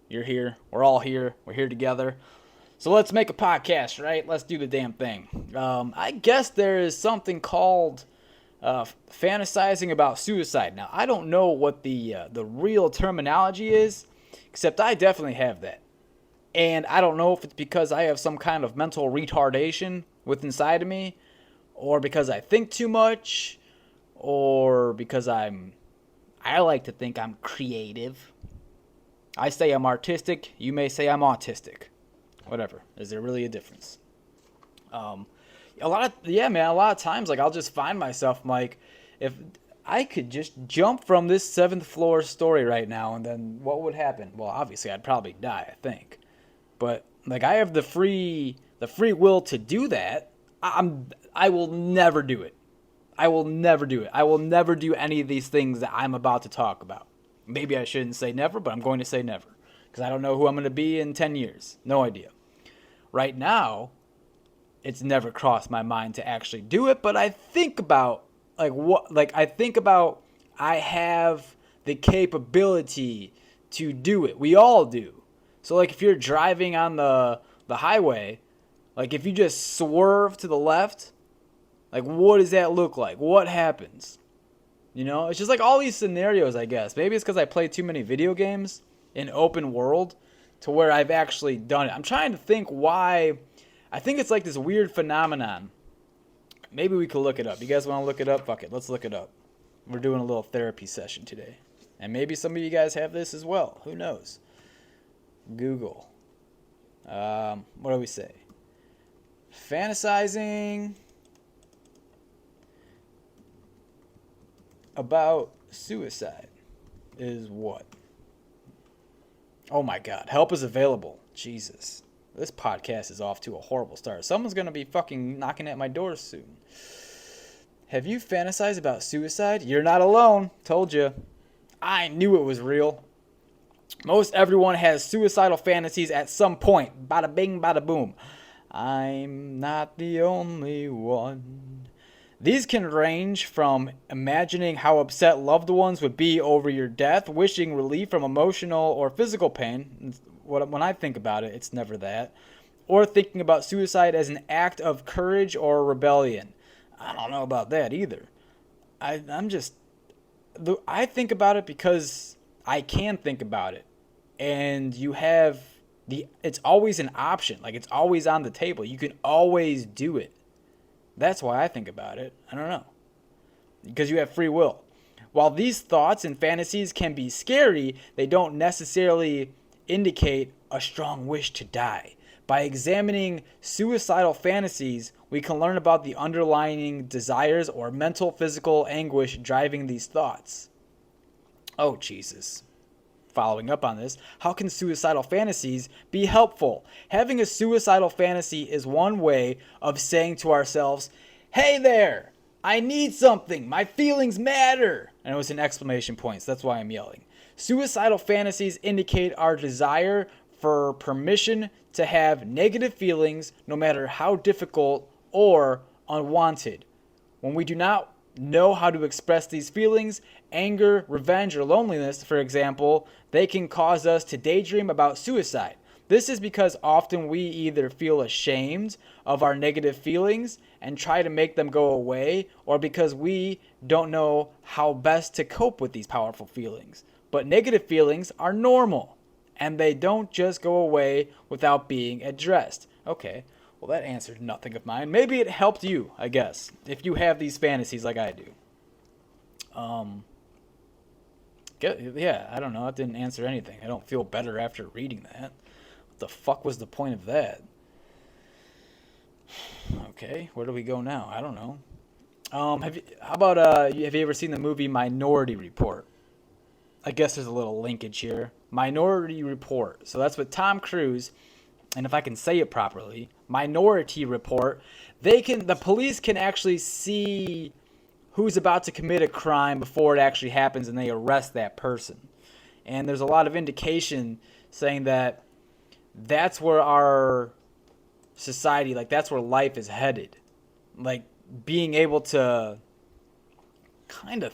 You're here. We're all here. We're here together. So let's make a podcast, right? Let's do the damn thing. I guess there is something called fantasizing about suicide. Now, I don't know what the real terminology is, except I definitely have that. And I don't know if it's because I have some kind of mental retardation with inside of me, or because I think too much, or because I like to think I'm creative. I say I'm artistic. You may say I'm autistic. Whatever. Is there really a difference? A lot of man. A lot of times, like I'll just find myself like, if I could just jump from this seventh floor story right now, and then what would happen? Well, obviously, I'd probably die. I think, but like I have the free will to do that. I will never do it. I will never do it. I will never do any of these things that I'm about to talk about. Maybe I shouldn't say never, but I'm going to say never. Because I don't know who I'm going to be in 10 years. No idea. Right now, it's never crossed my mind to actually do it, but I think about, I have the capability to do it. We all do. So, like, if you're driving on the highway, like, if you just swerve to the left, like, what does that look like? What happens? You know, it's just like all these scenarios, I guess. Maybe it's because I play too many video games in open world to where I've actually done it. I'm trying to think why. I think it's like this weird phenomenon. Maybe we could look it up. You guys want to look it up? Fuck it. Let's look it up. We're doing a little therapy session today. And maybe some of you guys have this as well. Who knows? Google. What do we say? Fantasizing about suicide is what? Oh my God. Help is available. Jesus. This podcast is off to a horrible start. Someone's going to be fucking knocking at my door soon. Have you fantasized about suicide? You're not alone. Told you. I knew it was real. Most everyone has suicidal fantasies at some point. Bada bing, bada boom. I'm not the only one. These can range from imagining how upset loved ones would be over your death, wishing relief from emotional or physical pain. When I think about it, it's never that. Or thinking about suicide as an act of courage or rebellion. I don't know about that either. I think about it because I can think about it. And you have it's always an option. Like, it's always on the table. You can always do it. That's why I think about it. I don't know. Because you have free will. While these thoughts and fantasies can be scary, they don't necessarily indicate a strong wish to die. By examining suicidal fantasies, we can learn about the underlying desires or mental, physical anguish driving these thoughts. Oh, Jesus. Following up on this, how can suicidal fantasies be helpful? Having a suicidal fantasy is one way of saying to ourselves, hey there, I need something, my feelings matter. And it was in exclamation points, that's why I'm yelling. Suicidal fantasies indicate our desire for permission to have negative feelings, no matter how difficult or unwanted. When we do not know how to express these feelings, anger, revenge, or loneliness, for example, they can cause us to daydream about suicide. This is because often we either feel ashamed of our negative feelings and try to make them go away, or because we don't know how best to cope with these powerful feelings. But negative feelings are normal, and they don't just go away without being addressed. Okay, well, that answered nothing of mine. Maybe it helped you, I guess, if you have these fantasies like I do. Yeah, I don't know. That didn't answer anything. I don't feel better after reading that. What the fuck was the point of that? Okay, where do we go now? I don't know. Have you ever seen the movie Minority Report? I guess there's a little linkage here. Minority Report. So that's with Tom Cruise, and if I can say it properly, Minority Report. The police can actually see who's about to commit a crime before it actually happens, and they arrest that person. And there's a lot of indication saying that that's where our society, like that's where life is headed. Like being able to kind of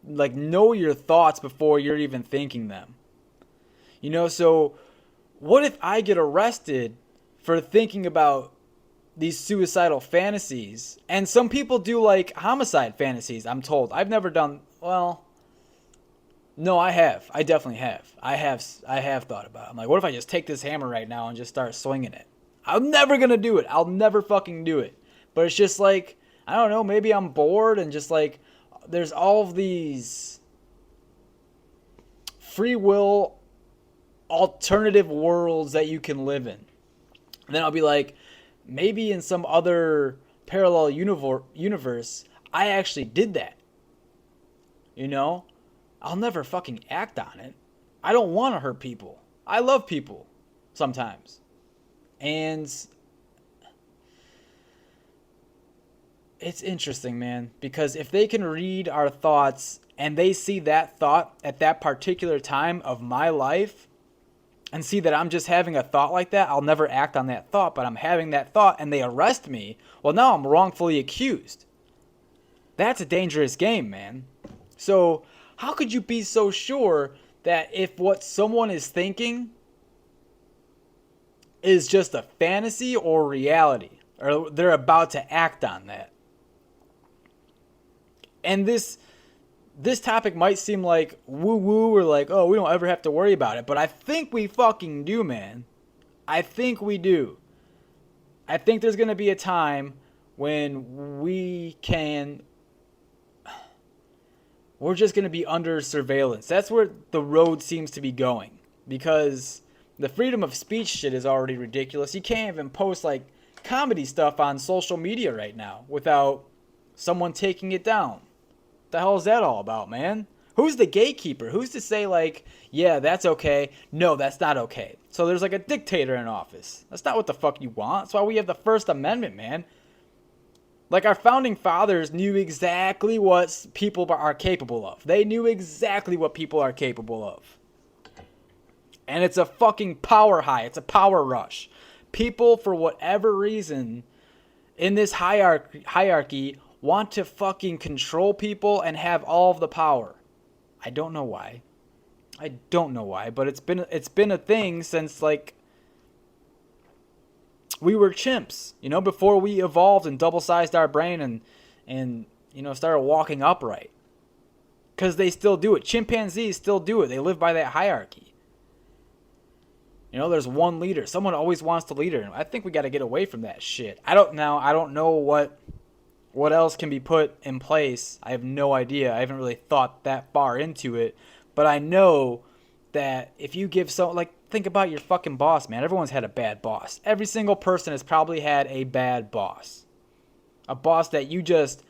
like know your thoughts before you're even thinking them. So what if I get arrested for thinking about these suicidal fantasies? And some people do like homicide fantasies, I'm told. I've never done, well, no, I have. I definitely have. I have thought about it. I'm like, what if I just take this hammer right now and just start swinging it? I'm never going to do it. I'll never fucking do it. But it's just like, I don't know, maybe I'm bored and just like there's all of these free will alternative worlds that you can live in. And then I'll be like, maybe in some other parallel universe, I actually did that. You know? I'll never fucking act on it. I don't want to hurt people. I love people sometimes. And it's interesting, man, because if they can read our thoughts and they see that thought at that particular time of my life and see that I'm just having a thought like that, I'll never act on that thought, but I'm having that thought and they arrest me, well, now I'm wrongfully accused. That's a dangerous game, man. So how could you be so sure that if what someone is thinking is just a fantasy or reality, or they're about to act on that? And this topic might seem like woo-woo or like, oh, we don't ever have to worry about it. But I think we fucking do, man. I think we do. I think there's going to be a time when we're just going to be under surveillance. That's where the road seems to be going. Because the freedom of speech shit is already ridiculous. You can't even post like comedy stuff on social media right now without someone taking it down. What the hell is that all about, man? Who's the gatekeeper? Who's to say like, yeah, that's okay. No, that's not okay. So there's like a dictator in office. That's not what the fuck you want. That's why we have the First Amendment, man. Like our founding fathers knew exactly what people are capable of. They knew exactly what people are capable of. And it's a fucking power high. It's a power rush. People, for whatever reason, in this hierarchy want to fucking control people and have all of the power. I don't know why. But it's been a thing since like we were chimps, before we evolved and double-sized our brain and started walking upright. Cuz they still do it. Chimpanzees still do it. They live by that hierarchy. There's one leader. Someone always wants to lead her. I think we got to get away from that shit. I don't know what else can be put in place. I have no idea. I haven't really thought that far into it. But I know that if you give think about your fucking boss, man. Everyone's had a bad boss. Every single person has probably had a bad boss. A boss that you just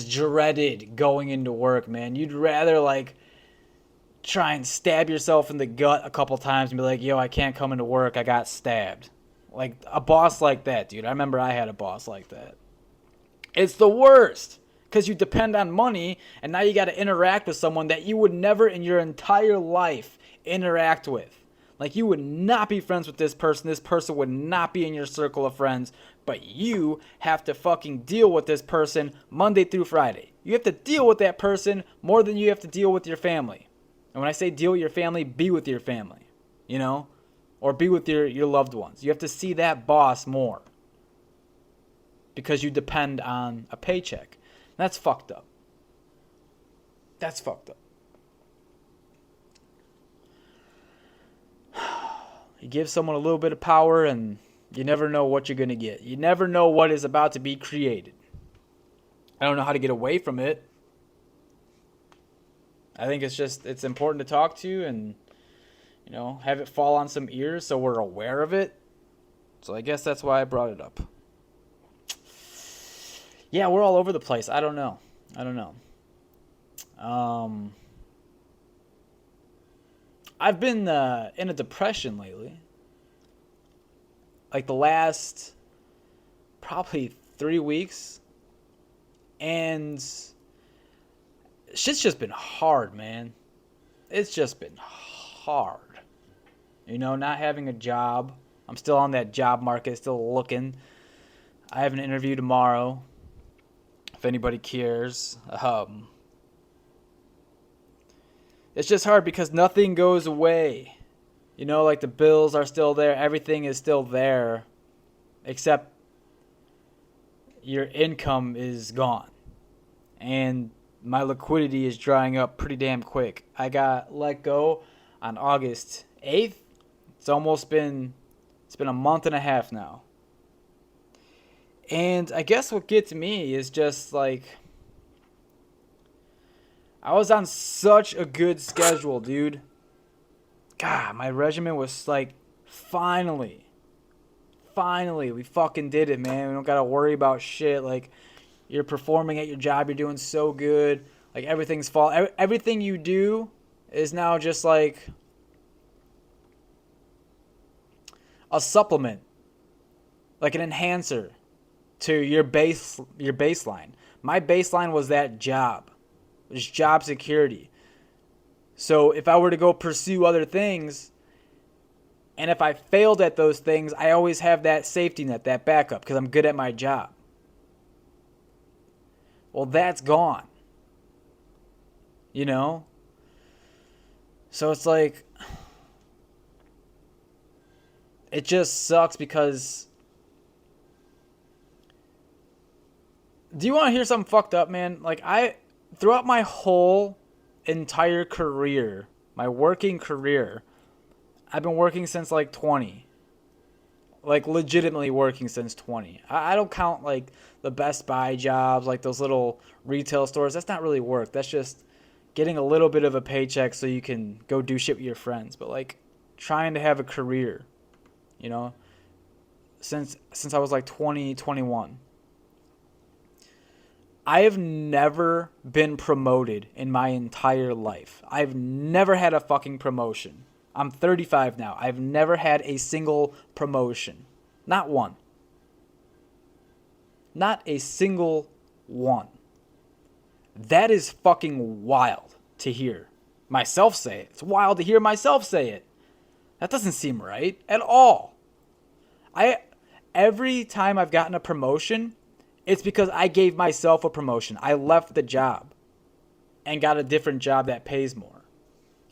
dreaded going into work, man. You'd rather try and stab yourself in the gut a couple times and be like, yo, I can't come into work. I got stabbed. Like a boss like that, dude. I remember I had a boss like that. It's the worst because you depend on money and now you got to interact with someone that you would never in your entire life interact with. Like you would not be friends with this person. This person would not be in your circle of friends, but you have to fucking deal with this person Monday through Friday. You have to deal with that person more than you have to deal with your family. And when I say deal with your family, be with your family, or be with your loved ones. You have to see that boss more because you depend on a paycheck. That's fucked up. That's fucked up. You give someone a little bit of power and you never know what you're going to get. You never know what is about to be created. I don't know how to get away from it. I think it's important to talk to and have it fall on some ears so we're aware of it. So I guess that's why I brought it up. Yeah, we're all over the place. I don't know. I've been in a depression lately. Like the last probably 3 weeks. And shit's just been hard, man. It's just been hard. Not having a job. I'm still on that job market, still looking. I have an interview tomorrow, if anybody cares. It's just hard because nothing goes away. You know, like the bills are still there, everything is still there, except your income is gone. And my liquidity is drying up pretty damn quick. I got let go on August 8th. It's been a month and a half now. And I guess what gets me is just like I was on such a good schedule, dude. God, my regimen was like, finally, we fucking did it, man. We don't gotta worry about shit. Like, you're performing at your job, you're doing so good. Like, everything you do is now just like a supplement, like an enhancer to your baseline. My baseline was that job. It was job security. So if I were to go pursue other things, and if I failed at those things, I always have that safety net, that backup, because I'm good at my job. Well, that's gone. You know? So it's like, it just sucks because, do you want to hear something fucked up, man? Like, throughout my whole entire career, my working career, I've been working since like 20. Like, legitimately working since 20. I don't count like the Best Buy jobs, like those little retail stores. That's not really work. That's just getting a little bit of a paycheck so you can go do shit with your friends. But like trying to have a career, you know, since I was like 20, 21. I have never been promoted in my entire life. I've never had a fucking promotion. I'm 35 now. I've never had a single promotion. Not one. Not a single one. That is fucking wild to hear myself say it. It's wild to hear myself say it. That doesn't seem right at all. Every time I've gotten a promotion, it's because I gave myself a promotion. I left the job and got a different job that pays more.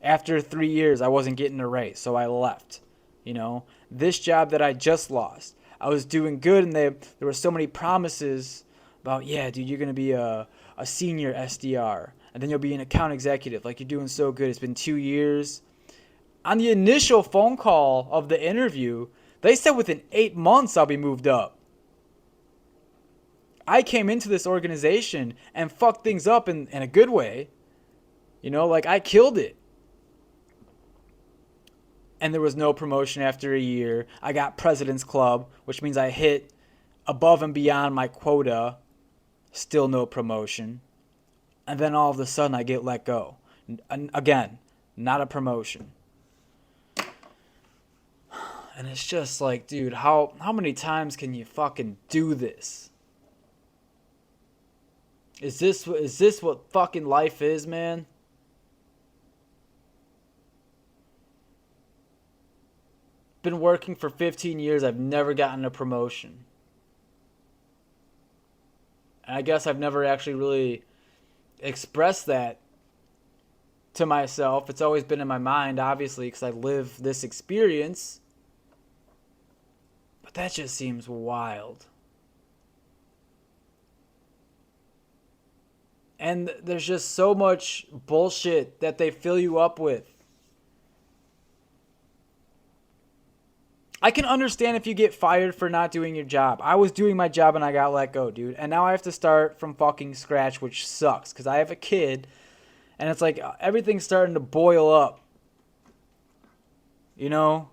After 3 years, I wasn't getting a raise, so I left. You know, this job that I just lost, I was doing good, and there were so many promises about, yeah, dude, you're going to be a senior SDR, and then you'll be an account executive. Like, you're doing so good. It's been 2 years. On the initial phone call of the interview, they said within 8 months I'll be moved up. I came into this organization and fucked things up in a good way. You know, like I killed it. And there was no promotion after a year. I got President's Club, which means I hit above and beyond my quota. Still no promotion. And then all of a sudden I get let go. And again, not a promotion. And it's just like, dude, how many times can you fucking do this? Is this what fucking life is, man? Been working for 15 years. I've never gotten a promotion. And I guess I've never actually really expressed that to myself. It's always been in my mind, obviously, because I live this experience. But that just seems wild. And there's just so much bullshit that they fill you up with. I can understand if you get fired for not doing your job. I was doing my job and I got let go, dude. And now I have to start from fucking scratch, which sucks. Because I have a kid. And it's like everything's starting to boil up. You know?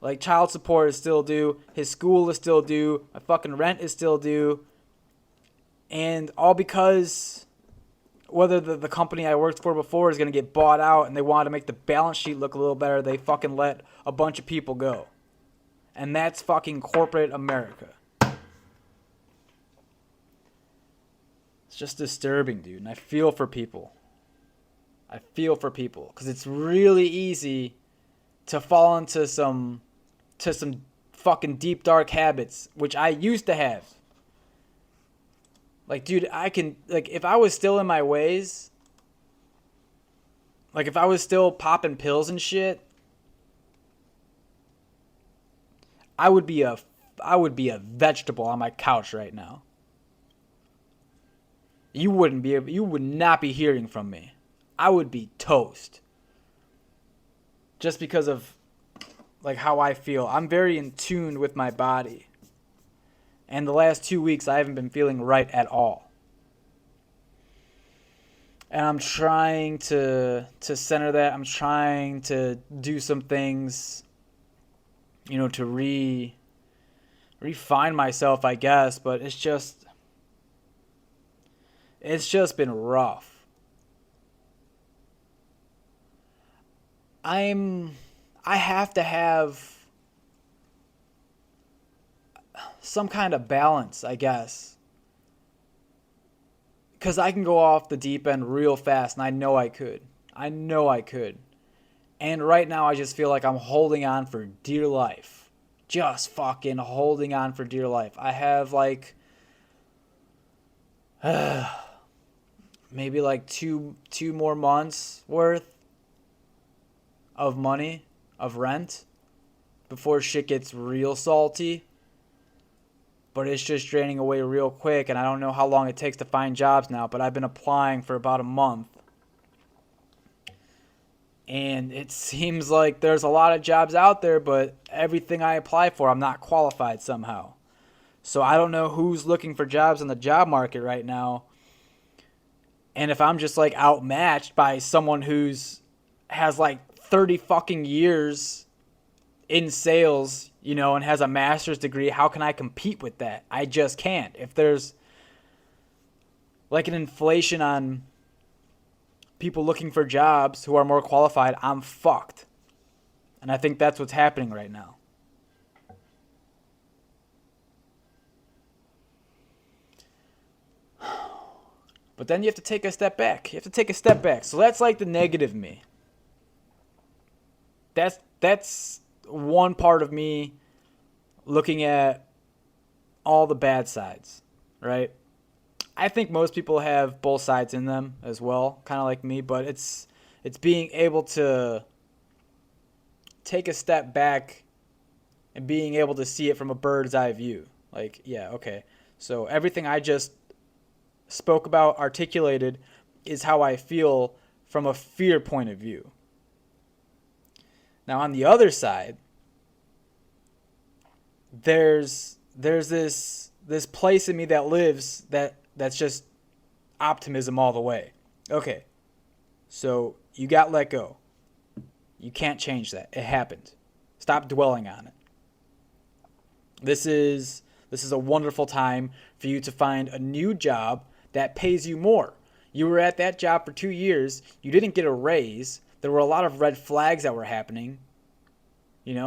Like child support is still due. His school is still due. My fucking rent is still due. And all because whether the company I worked for before is going to get bought out and they wanted to make the balance sheet look a little better, they fucking let a bunch of people go. And that's fucking corporate America. It's just disturbing, dude. And I feel for people. Because it's really easy to fall into some fucking deep, dark habits, which I used to have. Like, dude, if I was still in my ways, Like if I was still popping pills and shit, I would be a I would be a vegetable on my couch right now. You would not be hearing from me. I would be toast. Just because of like how I feel. I'm very in tune with my body. And the last 2 weeks I haven't been feeling right at all. And I'm trying to center that. I'm trying to do some things, to refine myself, I guess, but it's just been rough. I have to have some kind of balance, I guess. Cuz I can go off the deep end real fast and I know I could. I know I could. And right now I just feel like I'm holding on for dear life. Just fucking holding on for dear life. I have like maybe like two more months worth of money of rent before shit gets real salty. But it's just draining away real quick, and I don't know how long it takes to find jobs now, but I've been applying for about a month. And it seems like there's a lot of jobs out there, but everything I apply for, I'm not qualified somehow. So I don't know who's looking for jobs in the job market right now. And if I'm just like outmatched by someone who's has like 30 fucking years in sales, and has a master's degree, how can I compete with that? I just can't. If there's like an inflation on people looking for jobs who are more qualified, I'm fucked. And I think that's what's happening right now. But then you have to take a step back. So that's like the negative me. That's one part of me looking at all the bad sides, right? I think most people have both sides in them as well, kind of like me, but it's being able to take a step back and being able to see it from a bird's eye view. Like, yeah, okay. So everything I just spoke about, articulated, is how I feel from a fear point of view. Now on the other side, there's this place in me that lives that's just optimism all the way. Okay. So you got let go. You can't change that. It happened. Stop dwelling on it. This is a wonderful time for you to find a new job that pays you more. You were at that job for 2 years. You didn't get a raise. There were a lot of red flags that were happening.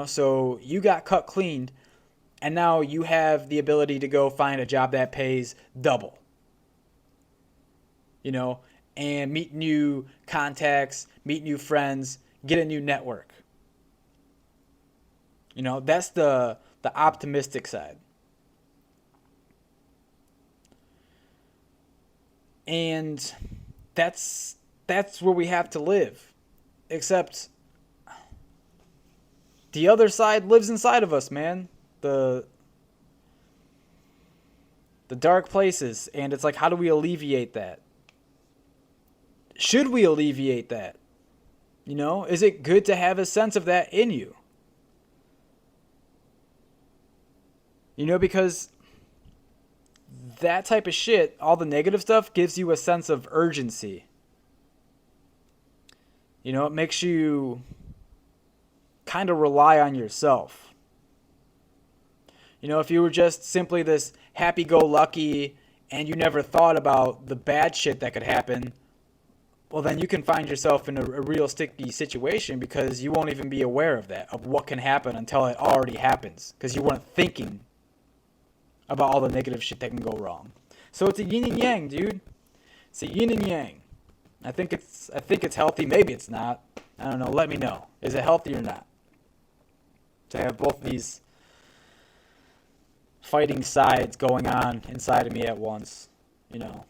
So you got cut clean, and now you have the ability to go find a job that pays double. And meet new contacts, meet new friends, get a new network. That's the optimistic side. And that's where we have to live. Except the other side lives inside of us, man. The dark places, and it's like, how do we alleviate that? Should we alleviate that? Is it good to have a sense of that in you? Because that type of shit, all the negative stuff, gives you a sense of urgency. It makes you kind of rely on yourself. If you were just simply this happy-go-lucky and you never thought about the bad shit that could happen, well, then you can find yourself in a real sticky situation because you won't even be aware of what can happen until it already happens because you weren't thinking about all the negative shit that can go wrong. So it's a yin and yang, dude. It's a yin and yang. I think it's healthy. Maybe it's not. I don't know. Let me know. Is it healthy or not? To have both these fighting sides going on inside of me at once. I don't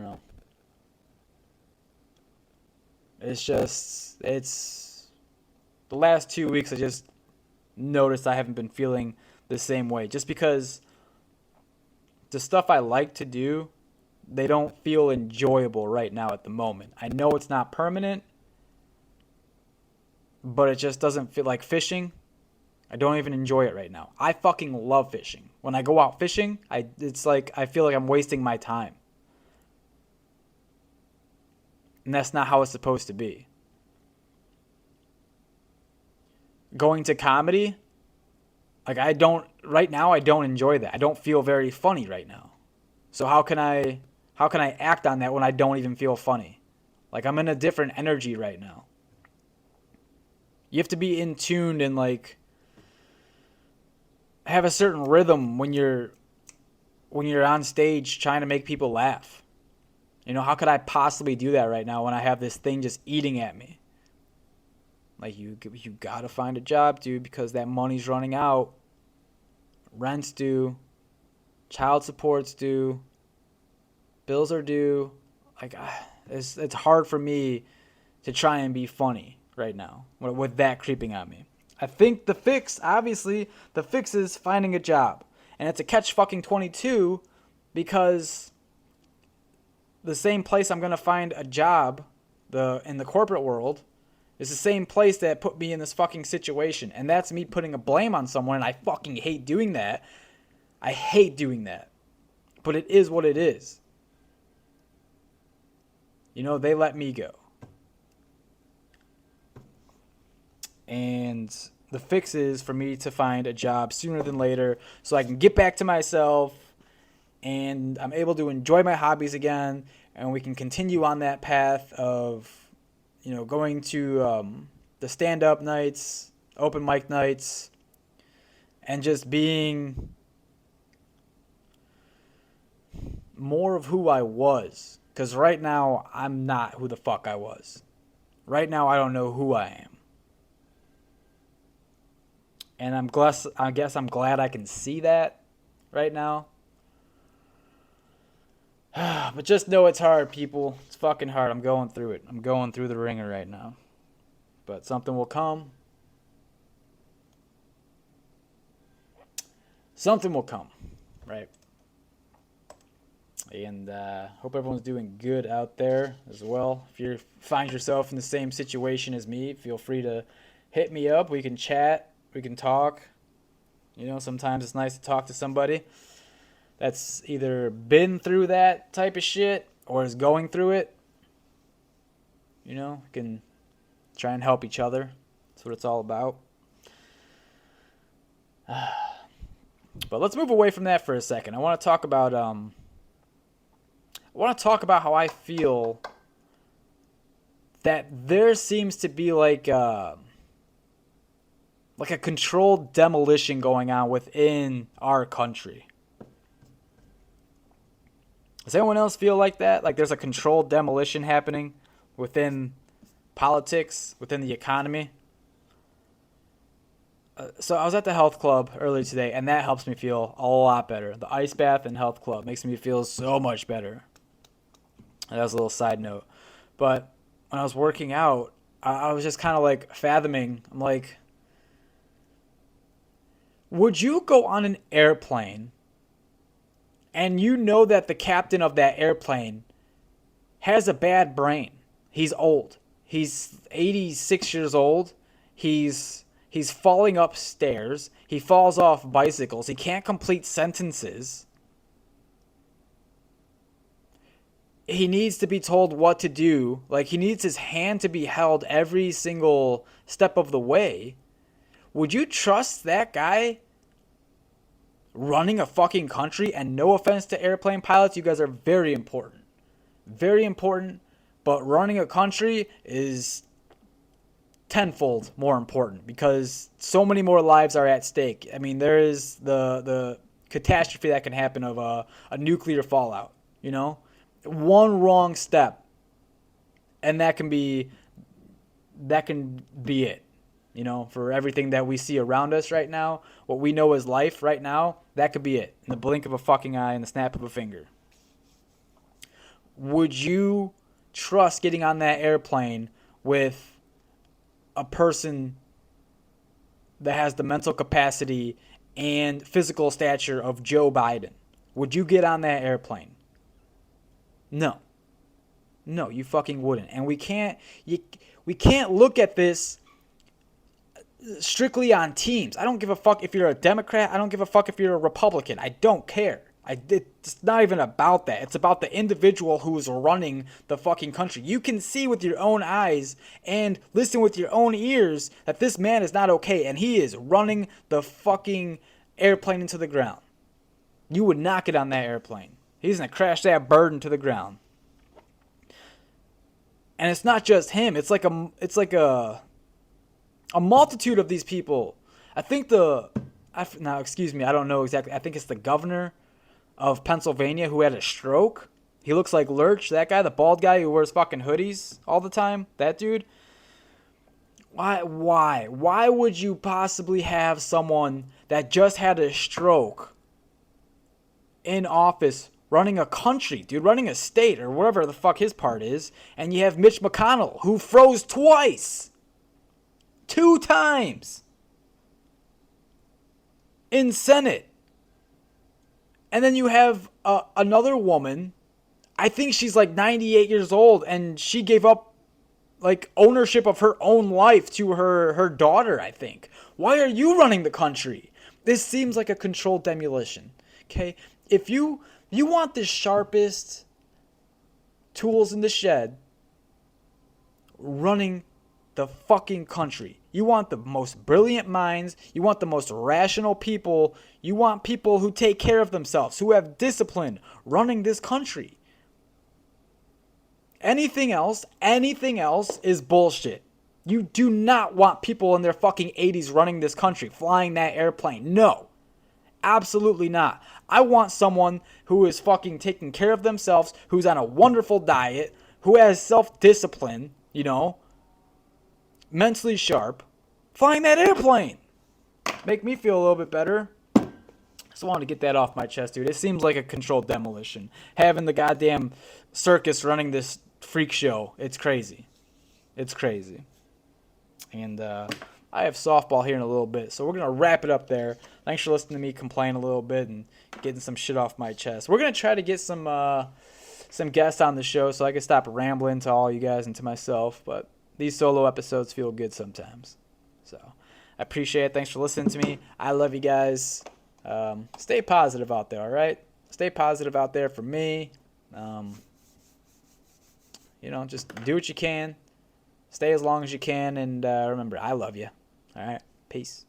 know. It's the last 2 weeks I just noticed I haven't been feeling the same way. Just because the stuff I like to do, they don't feel enjoyable right now at the moment. I know it's not permanent, but it just doesn't feel like fishing. I don't even enjoy it right now. I fucking love fishing. When I go out fishing, it's like I feel like I'm wasting my time. And that's not how it's supposed to be. Going to comedy, like I don't enjoy that. I don't feel very funny right now. So how can I act on that when I don't even feel funny? Like I'm in a different energy right now. You have to be in tune and like have a certain rhythm when you're on stage trying to make people laugh. How could I possibly do that right now when I have this thing just eating at me? Like you gotta find a job, dude, because that money's running out. Rent's due, child support's due, bills are due. Like it's hard for me to try and be funny right now with that creeping on me. I think the fix is finding a job, and it's a catch fucking 22 because the same place I'm gonna find a job, in the corporate world, is the same place that put me in this fucking situation, and that's me putting a blame on someone, and I fucking hate doing that. I hate doing that, but it is what it is. They let me go, and the fix is for me to find a job sooner than later so I can get back to myself and I'm able to enjoy my hobbies again, and we can continue on that path of going to the stand-up nights, open mic nights, and just being more of who I was. Because right now, I'm not who the fuck I was. Right now, I don't know who I am. And I guess I'm glad I can see that right now. But just know it's hard, people. It's fucking hard. I'm going through it. I'm going through the ringer right now. But something will come. Something will come, right? And hope everyone's doing good out there as well. If you find yourself in the same situation as me, feel free to hit me up. We can chat. We can talk. Sometimes it's nice to talk to somebody that's either been through that type of shit or is going through it. We can try and help each other. That's what it's all about. But let's move away from that for a second. I want to talk about how I feel that there seems to be like a controlled demolition going on within our country. Does anyone else feel like that? Like there's a controlled demolition happening within politics, within the economy? So I was at the health club earlier today, and that helps me feel a lot better. The ice bath and health club makes me feel so much better. That was a little side note. But when I was working out, I was just kind of like fathoming. I'm like, would you go on an airplane and that the captain of that airplane has a bad brain? He's old. He's 86 years old. He's falling upstairs. He falls off bicycles. He can't complete sentences. He needs to be told what to do. Like, he needs his hand to be held every single step of the way. Would you trust that guy running a fucking country? And no offense to airplane pilots, you guys are very important. Very important. But running a country is tenfold more important because so many more lives are at stake. I mean, there is the catastrophe that can happen of a nuclear fallout, One wrong step, and that can be it. For everything that we see around us right now, what we know as life right now, that could be it. In the blink of a fucking eye, in the snap of a finger. Would you trust getting on that airplane with a person that has the mental capacity and physical stature of Joe Biden? Would you get on that airplane? No. No, you fucking wouldn't. And we can't look at this strictly on teams. I don't give a fuck if you're a Democrat. I don't give a fuck if you're a Republican. I don't care. It's not even about that. It's about the individual who is running the fucking country. You can see with your own eyes and listen with your own ears that this man is not okay, and he is running the fucking airplane into the ground. You would not get on that airplane. He's going to crash that bird into the ground. And it's not just him. It's like a multitude of these people. I think excuse me, I don't know exactly. I think it's the governor of Pennsylvania who had a stroke. He looks like Lurch, that guy, the bald guy who wears fucking hoodies all the time. That dude. Why would you possibly have someone that just had a stroke in office running a country, dude, running a state or whatever the fuck his part is, and you have Mitch McConnell who froze twice. 2 times. In Senate. And then you have another woman, I think she's like 98 years old, and she gave up like ownership of her own life to her daughter, I think. Why are you running the country? This seems like a controlled demolition. Okay? If you want the sharpest tools in the shed running the fucking country. You want the most brilliant minds. You want the most rational people. You want people who take care of themselves, who have discipline running this country. Anything else is bullshit. You do not want people in their fucking 80s running this country, flying that airplane. No. Absolutely not. I want someone who is fucking taking care of themselves, who's on a wonderful diet, who has self-discipline, mentally sharp, flying that airplane. Make me feel a little bit better. Just wanted to get that off my chest, dude. It seems like a controlled demolition. Having the goddamn circus running this freak show. It's crazy. It's crazy. And I have softball here in a little bit, so we're going to wrap it up there. Thanks for listening to me complain a little bit and getting some shit off my chest. We're going to try to get some guests on the show so I can stop rambling to all you guys and to myself, but these solo episodes feel good sometimes. So I appreciate it. Thanks for listening to me. I love you guys. Stay positive out there, all right? Stay positive out there for me. Just do what you can. Stay as long as you can. And remember, I love you. All right? Peace.